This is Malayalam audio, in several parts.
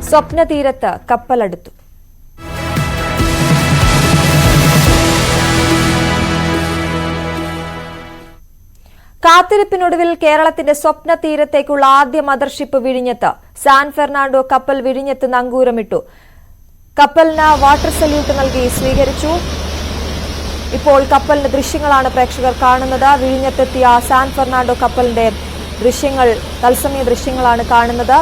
സ്വപ്നതീരത്ത് കപ്പലടുത്തു. കാത്തിരിപ്പിനൊടുവിൽ കേരളത്തിന്റെ സ്വപ്ന തീരത്തേക്കുള്ള ആദ്യ മദർഷിപ്പ് വിഴിഞ്ഞത്ത്. സാൻ ഫെർണാണ്ടോ കപ്പൽ വിഴിഞ്ഞത്ത് നങ്കൂരമിട്ടു. കപ്പലിന് വാട്ടർ സല്യൂട്ട് നൽകി സ്വീകരിച്ചു. ഇപ്പോൾ കപ്പലിന്റെ ദൃശ്യങ്ങളാണ് പ്രേക്ഷകർ കാണുന്നത്. വിഴിഞ്ഞത്തെത്തിയ സാൻ ഫെർണാണ്ടോ കപ്പലിന്റെ ദൃശ്യങ്ങൾ, തത്സമയ ദൃശ്യങ്ങളാണ് കാണുന്നത്.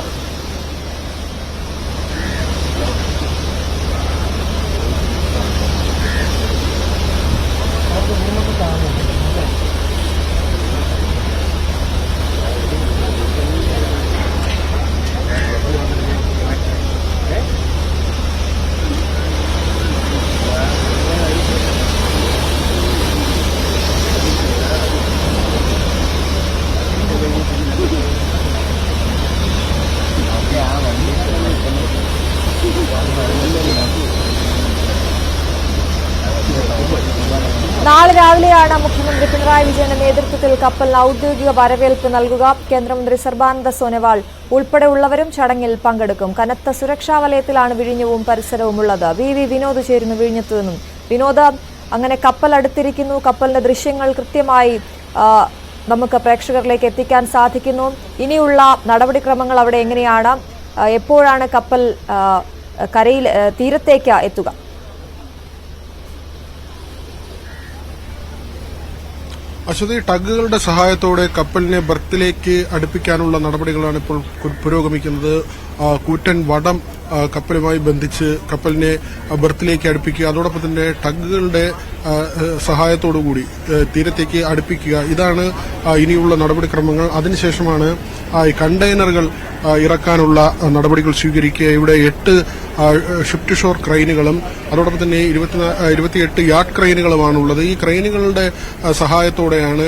നാളെ രാവിലെയാണ് മുഖ്യമന്ത്രി പിണറായി വിജയന്റെ നേതൃത്വത്തിൽ കപ്പലിന് ഔദ്യോഗിക വരവേൽപ്പ് നൽകുക. കേന്ദ്രമന്ത്രി സർബാനന്ദ സോനോവാൾ ഉൾപ്പെടെയുള്ളവരും ചടങ്ങിൽ പങ്കെടുക്കും. കനത്ത സുരക്ഷാ വലയത്തിലാണ് വിഴിഞ്ഞവും പരിസരവും ഉള്ളത്. വി വിനോദ് ചേരുന്നു വിഴിഞ്ഞത്തു നിന്നും. വിനോദ്, അങ്ങനെ കപ്പൽ അടുത്തിരിക്കുന്നു. കപ്പലിന്റെ ദൃശ്യങ്ങൾ കൃത്യമായി നമുക്ക് പ്രേക്ഷകരിലേക്ക് എത്തിക്കാൻ സാധിക്കുന്നു. ഇനിയുള്ള നടപടിക്രമങ്ങൾ അവിടെ എങ്ങനെയാണ്? എപ്പോഴാണ് കപ്പൽ കരയിൽ തീരത്തേക്ക് എത്തുക? അശ്വതി, ടഗുകളുടെ സഹായത്തോടെ കപ്പലിനെ ബർത്തിലേക്ക് അടുപ്പിക്കാനുള്ള നടപടികളാണ് ഇപ്പോൾ പുരോഗമിക്കുന്നത്. കൂറ്റൻ വടം കപ്പലുമായി ബന്ധിച്ച് കപ്പലിനെ ബർത്തിലേക്ക് അടുപ്പിക്കുക, അതോടൊപ്പം തന്നെ ടഗുകളുടെ സഹായത്തോടുകൂടി തീരത്തേക്ക് അടുപ്പിക്കുക, ഇതാണ് ഇനിയുള്ള നടപടിക്രമങ്ങൾ. അതിനുശേഷമാണ് കണ്ടെയ്നറുകൾ ഇറക്കാനുള്ള നടപടികൾ സ്വീകരിക്കുക. ഇവിടെ 8 ഷിഫ്റ്റ് ഷോർ ക്രെയിനുകളും അതോടൊപ്പം തന്നെ 28 യാർഡ് ക്രെയിനുകളുമാണുള്ളത്. ഈ ക്രെയിനുകളുടെ സഹായത്തോടെയാണ്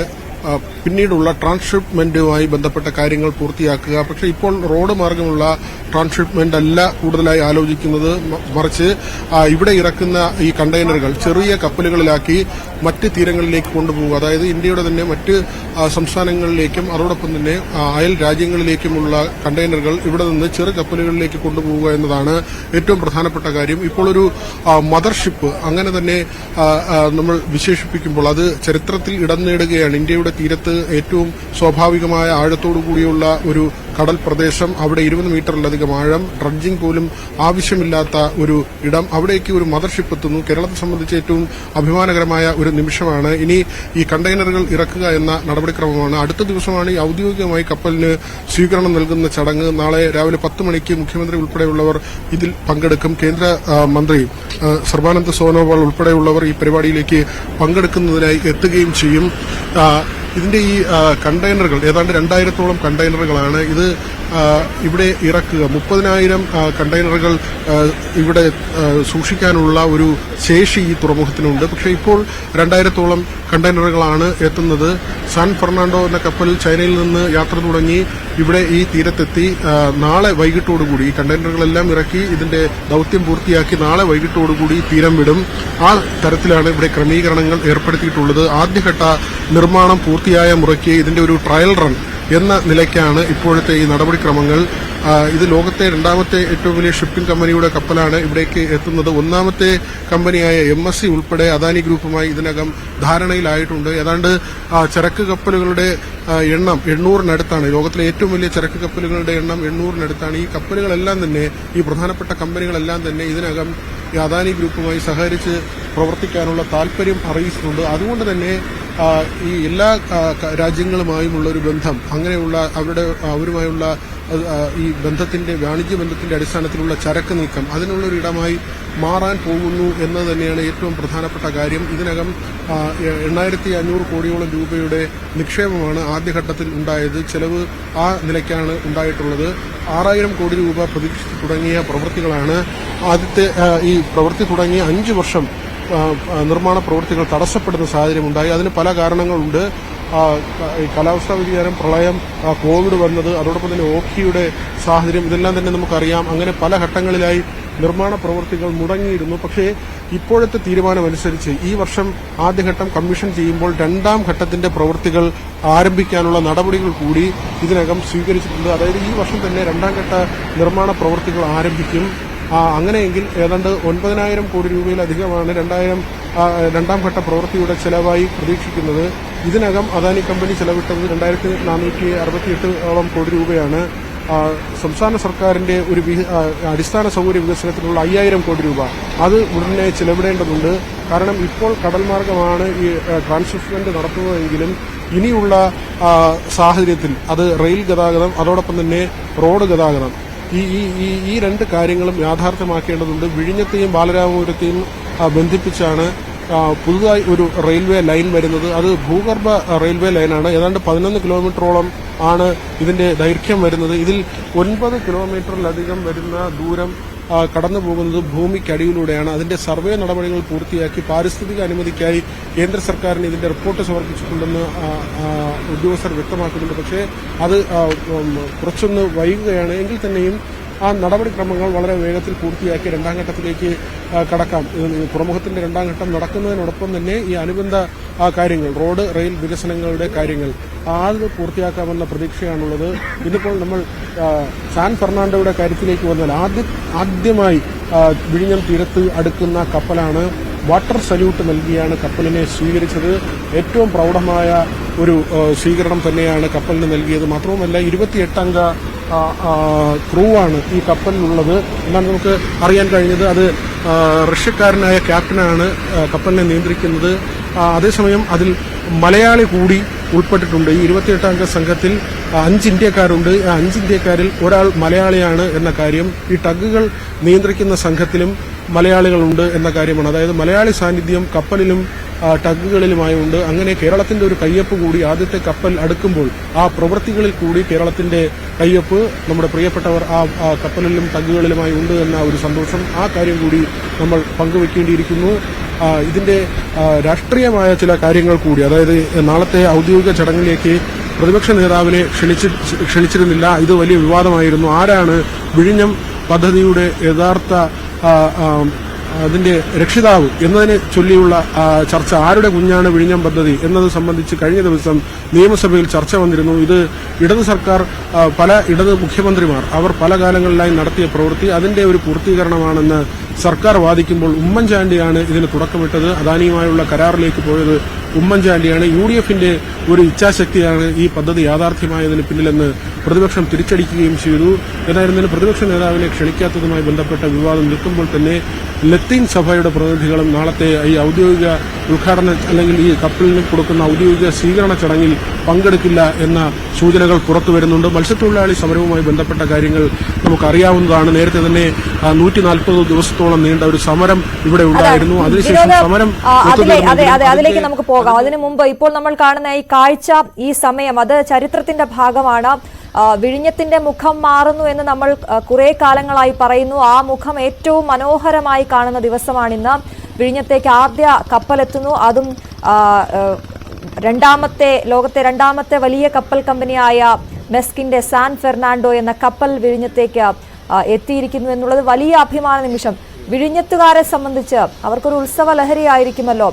പിന്നീടുള്ള ട്രാൻസ്ഷിപ്മെന്റുമായി ബന്ധപ്പെട്ട കാര്യങ്ങൾ പൂർത്തിയാക്കുക. പക്ഷേ ഇപ്പോൾ റോഡ് മാർഗമുള്ള ട്രാൻസ്ഷിപ്മെന്റ് അല്ല കൂടുതലായി ആലോചിക്കുന്നത്, മറിച്ച് ഇവിടെ ഇറക്കുന്ന ഈ കണ്ടെയ്നറുകൾ ചെറിയ കപ്പലുകളിലാക്കി മറ്റ് തീരങ്ങളിലേക്ക് കൊണ്ടുപോകുക. അതായത് ഇന്ത്യയുടെ തന്നെ മറ്റ് സംസ്ഥാനങ്ങളിലേക്കും അതോടൊപ്പം തന്നെ അയൽ രാജ്യങ്ങളിലേക്കുമുള്ള കണ്ടെയ്നറുകൾ ഇവിടെ നിന്ന് ചെറു കപ്പലുകളിലേക്ക് കൊണ്ടുപോകുക എന്നതാണ് ഏറ്റവും പ്രധാനപ്പെട്ട കാര്യം. ഇപ്പോൾ ഒരു മദർഷിപ്പ് അങ്ങനെ തന്നെ നമ്മൾ വിശേഷിപ്പിക്കുമ്പോൾ അത് ചരിത്രത്തിൽ ഇടം നേടുകയാണ്. ഇന്ത്യയുടെ തീരത്ത് ഏറ്റവും സ്വാഭാവികമായ ആഴത്തോടുകൂടിയുള്ള ഒരു കടൽ പ്രദേശം, അവിടെ 20 മീറ്ററിലധികം ആഴം, ഡ്രഡ്ജിംഗ് പോലും ആവശ്യമില്ലാത്ത ഒരു ഇടം, അവിടേക്ക് ഒരു മദർഷിപ്പ് എത്തുന്നു. കേരളത്തെ സംബന്ധിച്ച് ഏറ്റവും അഭിമാനകരമായ ഒരു നിമിഷമാണ്. ഇനി ഈ കണ്ടെയ്നറുകൾ ഇറക്കുക എന്ന നടപടിക്രമമാണ്. അടുത്ത ദിവസമാണ് ഈ ഔദ്യോഗികമായി കപ്പലിന് സ്വീകരണം നൽകുന്ന ചടങ്ങ്. നാളെ രാവിലെ 10 മണിക്ക് മുഖ്യമന്ത്രി ഉൾപ്പെടെയുള്ളവർ ഇതിൽ പങ്കെടുക്കും. കേന്ദ്ര മന്ത്രി സർബാനന്ദ സോനോവാൾ ഉൾപ്പെടെയുള്ളവർ ഈ പരിപാടിയിലേക്ക് പങ്കെടുക്കുന്നതിനായി എത്തുകയും ചെയ്യും. ഇതിന്റെ ഈ കണ്ടെയ്നറുകൾ ഏതാണ്ട് 2000-ഓളം കണ്ടെയ്നറുകളാണ് ഇത് ഇവിടെ ഇറക്കുക. 30,000 കണ്ടെയ്നറുകൾ ഇവിടെ സൂക്ഷിക്കാനുള്ള ഒരു ശേഷി ഈ തുറമുഖത്തിനുണ്ട്. പക്ഷേ ഇപ്പോൾ 2000-ഓളം കണ്ടെയ്നറുകളാണ് എത്തുന്നത്. സാൻ ഫെർണാണ്ടോ എന്ന കപ്പൽ ചൈനയിൽ നിന്ന് യാത്ര തുടങ്ങി ഇവിടെ ഈ തീരത്തെത്തി. നാളെ വൈകിട്ടോടുകൂടി ഈ കണ്ടെയ്നറുകളെല്ലാം ഇറക്കി ഇതിന്റെ ദൌത്യം പൂർത്തിയാക്കി നാളെ വൈകിട്ടോടുകൂടി തീരം വിടും. ആ തരത്തിലാണ് ഇവിടെ ക്രമീകരണങ്ങൾ ഏർപ്പെടുത്തിയിട്ടുള്ളത്. ആദ്യഘട്ട നിർമ്മാണം പൂർത്തിയായ മുറയ്ക്ക് ഇതിന്റെ ഒരു ട്രയൽ റൺ എന്ന നിലയ്ക്കാണ് ഇപ്പോഴത്തെ ഈ നടപടിക്രമങ്ങൾ. ഇത് ലോകത്തെ 2ാമത്തെ ഏറ്റവും വലിയ ഷിപ്പിംഗ് കമ്പനിയുടെ കപ്പലാണ് ഇവിടേക്ക് എത്തുന്നത്. 1ാമത്തെ കമ്പനിയായ MSC ഉൾപ്പെടെ അദാനി ഗ്രൂപ്പുമായി ഇതിനകം ധാരണയിലായിട്ടുണ്ട്. ഏതാണ്ട് ചരക്ക് കപ്പലുകളുടെ എണ്ണം 800-നടുത്താണ്. ലോകത്തിലെ ഏറ്റവും വലിയ ചരക്ക് കപ്പലുകളുടെ എണ്ണം 800-നടുത്താണ്. ഈ കപ്പലുകളെല്ലാം തന്നെ, ഈ പ്രധാനപ്പെട്ട കമ്പനികളെല്ലാം തന്നെ ഇതിനകം ഈ അദാനി ഗ്രൂപ്പുമായി സഹകരിച്ച് പ്രവർത്തിക്കാനുള്ള താൽപര്യം അറിയിച്ചിട്ടുണ്ട്. അതുകൊണ്ട് തന്നെ ഈ എല്ലാ രാജ്യങ്ങളുമായുമുള്ള ഒരു ബന്ധം, അങ്ങനെയുള്ള അവരുമായുള്ള ഈ ബന്ധത്തിന്റെ, വാണിജ്യ ബന്ധത്തിന്റെ അടിസ്ഥാനത്തിലുള്ള ചരക്ക് നീക്കം അതിനുള്ളൊരു ഇടമായി മാറാൻ പോകുന്നു എന്നത് തന്നെയാണ് ഏറ്റവും പ്രധാനപ്പെട്ട കാര്യം. ഇതിനകം 8,500 കോടിയോളം രൂപയുടെ നിക്ഷേപമാണ് ആദ്യഘട്ടത്തിൽ ഉണ്ടായത്. ചെലവ് ആ നിലയ്ക്കാണ് ഉണ്ടായിട്ടുള്ളത്. 6,000 കോടി രൂപ പ്രതീക്ഷിച്ച് തുടങ്ങിയ പ്രവൃത്തികളാണ്. ആദ്യത്തെ ഈ പ്രവൃത്തി തുടങ്ങിയ 5 വർഷം നിർമ്മാണ പ്രവൃത്തികൾ തടസ്സപ്പെടുന്ന സാഹചര്യമുണ്ടായി. അതിന് പല കാരണങ്ങളുണ്ട്. കാലാവസ്ഥാ വ്യതിയാനം, പ്രളയം, കോവിഡ് വന്നത്, അതോടൊപ്പം തന്നെ ഓഖിയുടെ സാഹചര്യം, ഇതെല്ലാം തന്നെ നമുക്കറിയാം. അങ്ങനെ പല ഘട്ടങ്ങളിലായി നിർമ്മാണ പ്രവൃത്തികൾ മുടങ്ങിയിരുന്നു. പക്ഷേ ഇപ്പോഴത്തെ തീരുമാനമനുസരിച്ച് ഈ വർഷം ആദ്യഘട്ടം കമ്മീഷൻ ചെയ്യുമ്പോൾ രണ്ടാം ഘട്ടത്തിന്റെ പ്രവൃത്തികൾ ആരംഭിക്കാനുള്ള നടപടികൾ കൂടി ഇതിനകം സ്വീകരിച്ചിട്ടുണ്ട്. അതായത് ഈ വർഷം തന്നെ രണ്ടാം ഘട്ട നിർമ്മാണ പ്രവൃത്തികൾ ആരംഭിക്കും. അങ്ങനെയെങ്കിൽ ഏതാണ്ട് 9,000 കോടി രൂപയിലധികമാണ് രണ്ടാം ഘട്ട പ്രവൃത്തിയുടെ ചെലവായി പ്രതീക്ഷിക്കുന്നത്. ഇതിനകം അദാനി കമ്പനി ചെലവിട്ടത് 2,468 കോടി രൂപയാണ്. സംസ്ഥാന സർക്കാരിന്റെ ഒരു അടിസ്ഥാന സൗകര്യ വികസനത്തിനുള്ള 5,000 കോടി രൂപ അത് ഉടനെ ചെലവിടേണ്ടതുണ്ട്. കാരണം ഇപ്പോൾ കടൽമാർഗമാണ് ഈ ട്രാൻസ്ഷിപ്മെന്റ് നടത്തുന്നതെങ്കിലും ഇനിയുള്ള സാഹചര്യത്തിൽ അത് റെയിൽ ഗതാഗതം, അതോടൊപ്പം തന്നെ റോഡ് ഗതാഗതം, ഈ രണ്ട് കാര്യങ്ങളും യാഥാർത്ഥ്യമാക്കേണ്ടതുണ്ട്. വിഴിഞ്ഞത്തെയും ബാലരാമപുരത്തെയും ബന്ധിപ്പിച്ചാണ് പുതുതായി ഒരു റെയിൽവേ ലൈൻ വരുന്നത്. അത് ഭൂഗർഭ റെയിൽവേ ലൈനാണ്. ഏതാണ്ട് 11 കിലോമീറ്ററോളം ആണ് ഇതിന്റെ ദൈർഘ്യം വരുന്നത്. ഇതിൽ 9 കിലോമീറ്ററിലധികം വരുന്ന ദൂരം കടന്നു പോകുന്നത് ഭൂമിക്കടിയിലൂടെയാണ്. അതിന്റെ സർവേ നടപടികൾ പൂർത്തിയാക്കി പാരിസ്ഥിതിക അനുമതിക്കായി കേന്ദ്ര സർക്കാരിന് ഇതിന്റെ റിപ്പോർട്ട് സമർപ്പിച്ചിട്ടുണ്ടെന്ന് ഉദ്യോഗസ്ഥർ വ്യക്തമാക്കുന്നുണ്ട്. പക്ഷേ അത് കുറച്ചൊന്ന് വൈകുകയാണ്. എങ്കിൽ തന്നെയും ആ നടപടിക്രമങ്ങൾ വളരെ വേഗത്തിൽ പൂർത്തിയാക്കി രണ്ടാം ഘട്ടത്തിലേക്ക് കടക്കാം. തുറമുഖത്തിന്റെ രണ്ടാം ഘട്ടം നടക്കുന്നതിനോടൊപ്പം തന്നെ ഈ അനുബന്ധ കാര്യങ്ങൾ, റോഡ് റെയിൽ വികസനങ്ങളുടെ കാര്യങ്ങൾ അത് പൂർത്തിയാക്കാമെന്ന പ്രതീക്ഷയാണുള്ളത്. ഇന്നിപ്പോൾ നമ്മൾ സാൻ ഫെർണാണ്ടോയുടെ കാര്യത്തിലേക്ക് വന്നാൽ ആദ്യമായി വിഴിഞ്ഞം തീരത്ത് അടുക്കുന്ന കപ്പലാണ്. വാട്ടർ സല്യൂട്ട് നൽകിയാണ് കപ്പലിനെ സ്വീകരിച്ചത്. ഏറ്റവും പ്രൗഢമായ ഒരു സ്വീകരണം തന്നെയാണ് കപ്പലിന് നൽകിയത്. മാത്രവുമല്ല 28 അംഗ ക്രൂ ആണ് ഈ കപ്പലിലുള്ളത് എന്നാണ് നമുക്ക് അറിയാൻ കഴിഞ്ഞത്. അത് റഷ്യക്കാരനായ ക്യാപ്റ്റനാണ് കപ്പലിനെ നിയന്ത്രിക്കുന്നത്. അതേസമയം അതിൽ മലയാളി കൂടി ഉൾപ്പെട്ടിട്ടുണ്ട്. ഈ 28 അംഗ സംഘത്തിൽ 5 ഇന്ത്യക്കാരുണ്ട്. 5 ഇന്ത്യക്കാരിൽ ഒരാൾ മലയാളിയാണ് എന്ന കാര്യം ഈ ടഗുകൾ നിയന്ത്രിക്കുന്ന സംഘത്തിലും മലയാളികളുണ്ട് എന്ന കാര്യമാണ്. അതായത് മലയാളി സാന്നിധ്യം കപ്പലിലും ടഗുകളിലുമായുണ്ട്. അങ്ങനെ കേരളത്തിന്റെ ഒരു കയ്യൊപ്പ് കൂടി ആദ്യത്തെ കപ്പൽ അടുക്കുമ്പോൾ ആ പ്രവൃത്തികളിൽ കൂടി കേരളത്തിന്റെ കയ്യൊപ്പ് നമ്മുടെ പ്രിയപ്പെട്ടവർ ആ കപ്പലിലും ടഗുകളിലുമായി ഉണ്ട് എന്ന ഒരു സന്തോഷം, ആ കാര്യം കൂടി നമ്മൾ പങ്കുവെക്കേണ്ടിയിരിക്കുന്നു. ഇതിന്റെ രാഷ്ട്രീയമായ ചില കാര്യങ്ങൾ കൂടി, അതായത് നാളത്തെ ഔദ്യോഗിക ചടങ്ങിലേക്ക് പ്രതിപക്ഷ നേതാവിനെ ക്ഷണിച്ചിരുന്നില്ല. ഇത് വലിയ വിവാദമായിരുന്നു. ആരാണ് വിഴിഞ്ഞം പദ്ധതിയുടെ യഥാർത്ഥ അതിന്റെ രക്ഷിതാവ് എന്നതിനെ ചൊല്ലിയുള്ള ചർച്ച, ആരുടെ കുഞ്ഞാണ് വിഴിഞ്ഞം പദ്ധതി എന്നത് സംബന്ധിച്ച് കഴിഞ്ഞ ദിവസം നിയമസഭയിൽ ചർച്ച വന്നിരുന്നു. ഇത് ഇടത് സർക്കാർ, പല ഇടത് മുഖ്യമന്ത്രിമാർ അവർ പല കാലങ്ങളിലായി നടത്തിയ പ്രവൃത്തി, അതിന്റെ ഒരു പൂർത്തീകരണമാണെന്ന് സർക്കാർ വാദിക്കുമ്പോൾ ഉമ്മൻചാണ്ടിയാണ് ഇതിന് തുടക്കമിട്ടത്. അദാനിയുമായുള്ള കരാറിലേക്ക് പോയത് ഉമ്മൻചാണ്ടിയാണ്. UDFന്റെ ഒരു ഇച്ഛാശക്തിയാണ് ഈ പദ്ധതി യാഥാർത്ഥ്യമായതിന് പിന്നിലെന്ന് പ്രതിപക്ഷം തിരിച്ചടിക്കുകയും ചെയ്തു. എന്നായിരുന്നാലും പ്രതിപക്ഷ നേതാവിനെ ക്ഷണിക്കാത്തതുമായി ബന്ധപ്പെട്ട വിവാദം നിൽക്കുമ്പോൾ തന്നെ ലത്തീൻ സഭയുടെ പ്രതിനിധികളും നാളത്തെ ഈ ഔദ്യോഗിക ഉദ്ഘാടനം അല്ലെങ്കിൽ ഈ കപ്പലിന് കൊടുക്കുന്ന ഔദ്യോഗിക സ്വീകരണ ചടങ്ങിൽ പങ്കെടുക്കില്ല എന്ന സൂചനകൾ പുറത്തുവരുന്നുണ്ട്. മത്സ്യത്തൊഴിലാളി സമരവുമായി ബന്ധപ്പെട്ട കാര്യങ്ങൾ നമുക്കറിയാവുന്നതാണ്. നേരത്തെ തന്നെ 140 ദിവസത്തോളം നീണ്ട ഒരു സമരം ഇവിടെ ഉണ്ടായിരുന്നു. അതിനുശേഷം സമരം അതിലേക്ക് നമുക്ക് പോകാം. അതിനു മുമ്പ് ഇപ്പോൾ നമ്മൾ കാണുന്ന ഈ കാഴ്ച, ഈ സമയം, അത് ചരിത്രത്തിന്റെ ഭാഗമാണ്. വിഴിഞ്ഞത്തിന്റെ മുഖം മാറുന്നു എന്ന് നമ്മൾ കുറെ കാലങ്ങളായി പറയുന്നു. ആ മുഖം ഏറ്റവും മനോഹരമായി കാണുന്ന ദിവസമാണിന്ന്. വിഴിഞ്ഞത്തേക്ക് ആദ്യ കപ്പലെത്തുന്നു. അതും ലോകത്തെ രണ്ടാമത്തെ വലിയ കപ്പൽ കമ്പനിയായ മെസ്കിന്റെ സാൻ ഫെർണാണ്ടോ എന്ന കപ്പൽ വിഴിഞ്ഞത്തേക്ക് എത്തിയിരിക്കുന്നു എന്നുള്ളത് വലിയ അഭിമാന നിമിഷം. വിഴിഞ്ഞത്തുകാരെ സംബന്ധിച്ച് അവർക്കൊരു ഉത്സവ ലഹരിയായിരിക്കുമല്ലോ.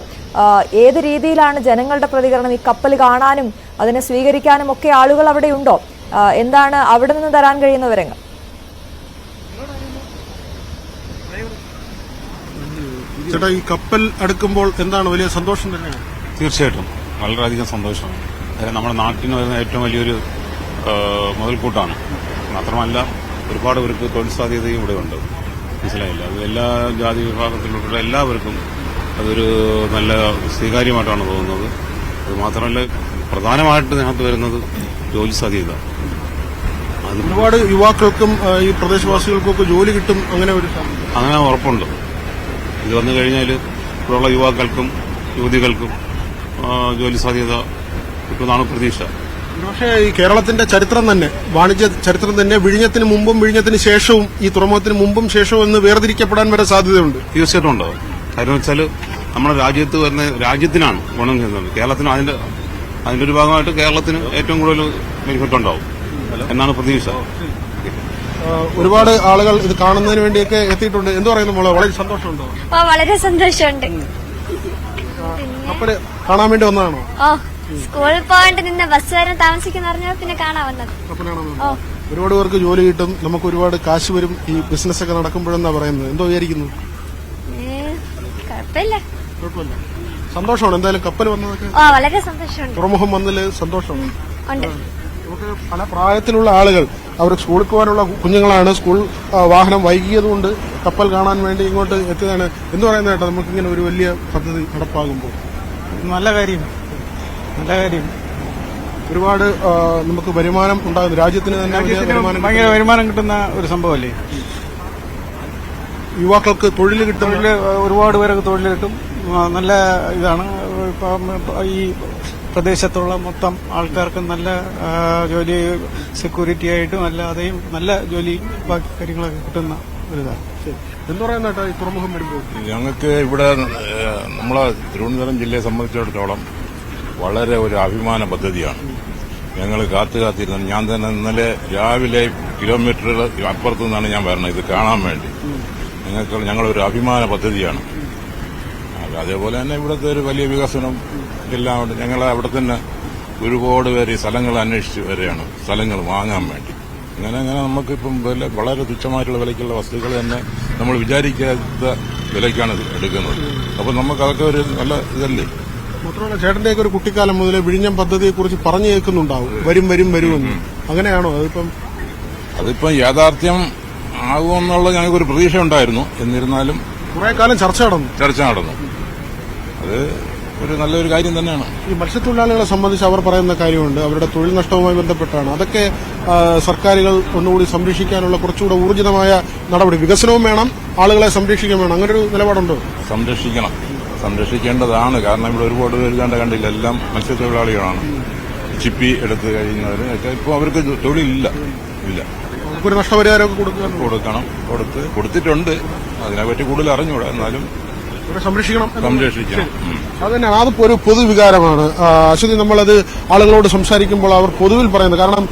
ഏത് രീതിയിലാണ് ജനങ്ങളുടെ പ്രതികരണം? ഈ കപ്പൽ കാണാനും അതിനെ സ്വീകരിക്കാനും ഒക്കെ ആളുകൾ അവിടെ ഉണ്ടോ? എന്താണ് അവിടെ നിന്ന് തരാൻ കഴിയുന്ന വിവരങ്ങൾ? ചേട്ടാ, ഈ കപ്പൽ അടുക്കുമ്പോൾ എന്താണ് വലിയ സന്തോഷം തന്നെയാണ്? തീർച്ചയായിട്ടും വളരെയധികം സന്തോഷമാണ്. അതായത് നമ്മുടെ നാട്ടിന് വരുന്ന ഏറ്റവും വലിയൊരു മുതൽക്കൂട്ടാണ്. മാത്രമല്ല ഒരുപാട് പേർക്ക് തൊഴിൽ സാധ്യതയും ഇവിടെ ഉണ്ട്. മനസ്സിലായില്ല, അത് എല്ലാ ജാതി വിഭാഗത്തിലുള്ള എല്ലാവർക്കും അതൊരു നല്ല സ്വീകാര്യമായിട്ടാണ് തോന്നുന്നത്. അത് മാത്രമല്ല പ്രധാനമായിട്ട് ഇതിനകത്ത് വരുന്നത് ജോലി സാധ്യത. ഒരുപാട് യുവാക്കൾക്കും ഈ പ്രദേശവാസികൾക്കൊക്കെ ജോലി കിട്ടും, അങ്ങനെ ഉറപ്പുണ്ട്. ഇത് വന്നു കഴിഞ്ഞാൽ ഇവിടെയുള്ള യുവാക്കൾക്കും യുവതികൾക്കും ജോലി സാധ്യത കിട്ടുമെന്നാണ് പ്രതീക്ഷ. പക്ഷേ ഈ കേരളത്തിന്റെ ചരിത്രം തന്നെ, വാണിജ്യ ചരിത്രം തന്നെ, വിഴിഞ്ഞത്തിന് മുമ്പും വിഴിഞ്ഞത്തിന് ശേഷവും, ഈ തുറമുഖത്തിന് മുമ്പും ശേഷവും എന്ന് വേർതിരിക്കപ്പെടാൻ വരെ സാധ്യതയുണ്ട്. തീർച്ചയായിട്ടും ഉണ്ടാവും. കാര്യം വെച്ചാൽ നമ്മുടെ രാജ്യത്ത് വരുന്ന രാജ്യത്തിനാണ് ഗുണം ചെയ്യുന്നത്. കേരളത്തിന് അതിന്റെ അതിന്റെ ഒരു ഭാഗമായിട്ട് കേരളത്തിന് ഏറ്റവും കൂടുതൽ ബെനിഫിറ്റ് ഉണ്ടാവും എന്നാണ് പ്രതീക്ഷ. ഒരുപാട് ആളുകൾ ഇത് കാണുന്നതിന് വേണ്ടിയൊക്കെ എത്തിയിട്ടുണ്ട്. എന്ത് പറയുന്നു മോളെ, വളരെ സന്തോഷമുണ്ടോ? വളരെ സന്തോഷമുണ്ട്. കപ്പല് കാണാൻ വേണ്ടി വന്നതാണോ? സ്കൂളിൽ പോകാണ്ട് നിന്ന് ബസ് വരാൻ താമസിക്കുന്ന പറഞ്ഞാൽ പിന്നെ കാണാൻ വന്നത്. ഒരുപാട് പേർക്ക് ജോലി കിട്ടും, നമുക്ക് ഒരുപാട് കാശ് വരും ഈ ബിസിനസ് ഒക്കെ നടക്കുമ്പോഴെന്നാ പറയുന്നത്. എന്തോ വിചാരിക്കുന്നു? കുഴപ്പമില്ല, സന്തോഷമാണ് എന്തായാലും കപ്പൽ വന്നതൊക്കെ. വളരെ സന്തോഷമുണ്ട്. തുറമുഖം വന്നതില് സന്തോഷമാണ്. ഉണ്ട്. നമുക്ക് പല പ്രായത്തിലുള്ള ആളുകൾ അവർ സ്കൂളിൽ പോകാനുള്ള കുഞ്ഞുങ്ങളാണ്. സ്കൂൾ വാഹനം വൈകിയതുകൊണ്ട് കപ്പൽ കാണാൻ വേണ്ടി ഇങ്ങോട്ട് എത്തിയതാണ്. എന്ന് പറയുന്നത് കേട്ടോ, നമുക്കിങ്ങനെ ഒരു വലിയ പദ്ധതി നടപ്പാകുമ്പോൾ നല്ല കാര്യം. ഒരുപാട് നമുക്ക് വരുമാനം ഉണ്ടാകുന്നു. രാജ്യത്തിന് തന്നെ ഭയങ്കര വരുമാനം കിട്ടുന്ന ഒരു സംഭവമല്ലേ. യുവാക്കൾക്ക് തൊഴിൽ കിട്ടും, ഒരുപാട് പേർക്ക് തൊഴിൽ കിട്ടും. നല്ല ഇതാണ്. ഈ പ്രദേശത്തുള്ള മൊത്തം ആൾക്കാർക്ക് നല്ല ജോലി, സെക്യൂരിറ്റി ആയിട്ടും അല്ലാതെയും നല്ല ജോലി ബാക്കി കാര്യങ്ങളൊക്കെ കിട്ടുന്ന ഒരിതാണ്. എന്ന് പറയുന്ന ഈ തുറമുഖം വരുമ്പോൾ ഞങ്ങൾക്ക് ഇവിടെ നമ്മളെ തിരുവനന്തപുരം ജില്ലയെ സംബന്ധിച്ചിടത്തോളം വളരെ ഒരു അഭിമാന പദ്ധതിയാണ്. ഞങ്ങൾ കാത്തിരുന്നത്. ഞാൻ തന്നെ ഇന്നലെ രാവിലെ കിലോമീറ്ററുകൾ അപ്പുറത്തു നിന്നാണ് ഞാൻ വരുന്നത് ഇത് കാണാൻ വേണ്ടി. ഞങ്ങളൊരു അഭിമാന പദ്ധതിയാണ്. അതേപോലെ തന്നെ ഇവിടുത്തെ ഒരു വലിയ വികസനം എല്ലാം ഉണ്ട്. ഞങ്ങൾ അവിടെ തന്നെ ഒരുപാട് പേര് സ്ഥലങ്ങൾ അന്വേഷിച്ച് വരികയാണ്, സ്ഥലങ്ങൾ വാങ്ങാൻ വേണ്ടി. അങ്ങനെ നമുക്കിപ്പം വളരെ തുച്ഛമായിട്ടുള്ള വിലയ്ക്കുള്ള വസ്തുക്കൾ തന്നെ നമ്മൾ വിചാരിക്കാത്ത വിലയ്ക്കാണ് എടുക്കുന്നത്. അപ്പം നമുക്കതൊക്കെ ഒരു നല്ല ഇതല്ലേ. മാത്രമല്ല ചേട്ടന്റെയൊക്കെ ഒരു കുട്ടിക്കാലം മുതലേ വിഴിഞ്ഞം പദ്ധതിയെ കുറിച്ച് പറഞ്ഞു കേൾക്കുന്നുണ്ടാവും, വരുമെന്ന്. അങ്ങനെയാണോ? അതിപ്പം യാഥാർത്ഥ്യം ആകുമെന്നുള്ള ഞങ്ങൾക്കൊരു പ്രതീക്ഷ ഉണ്ടായിരുന്നു. എന്നിരുന്നാലും കുറെ കാലം ചർച്ച നടന്നു. അത് ഒരു നല്ലൊരു കാര്യം തന്നെയാണ്. ഈ മത്സ്യത്തൊഴിലാളികളെ സംബന്ധിച്ച് അവർ പറയുന്ന കാര്യമുണ്ട്, അവരുടെ തൊഴിൽ നഷ്ടവുമായി ബന്ധപ്പെട്ടാണ്. അതൊക്കെ സർക്കാരുകൾ ഒന്നുകൂടി സംരക്ഷിക്കാനുള്ള കുറച്ചുകൂടെ ഊർജിതമായ നടപടി, വികസനവും വേണം, ആളുകളെ സംരക്ഷിക്കാൻ വേണം. അങ്ങനെ ഒരു നിലപാടുണ്ടോ? സംരക്ഷിക്കേണ്ടതാണ്. കാരണം ഇവിടെ ഒരുപാട് പേര് കണ്ടില്ല, എല്ലാം മത്സ്യത്തൊഴിലാളികളാണ്. ചിപ്പി എടുത്ത് കഴിയുന്നവർ ഇപ്പോൾ അവർക്ക് തൊഴിലില്ല. നമുക്കൊരു നഷ്ടപരിഹാരമൊക്കെ കൊടുത്തിട്ടുണ്ട്. അതിനെപ്പറ്റി കൂടുതൽ അറിഞ്ഞൂടാ, എന്നാലും സംരക്ഷിക്കണം. അത് തന്നെയാണ്, അത് ഒരു പൊതുവികാരമാണ്. അശ്വതി, നമ്മളത് ആളുകളോട് സംസാരിക്കുമ്പോൾ അവർ പൊതുവിൽ പറയുന്നത്. കാരണം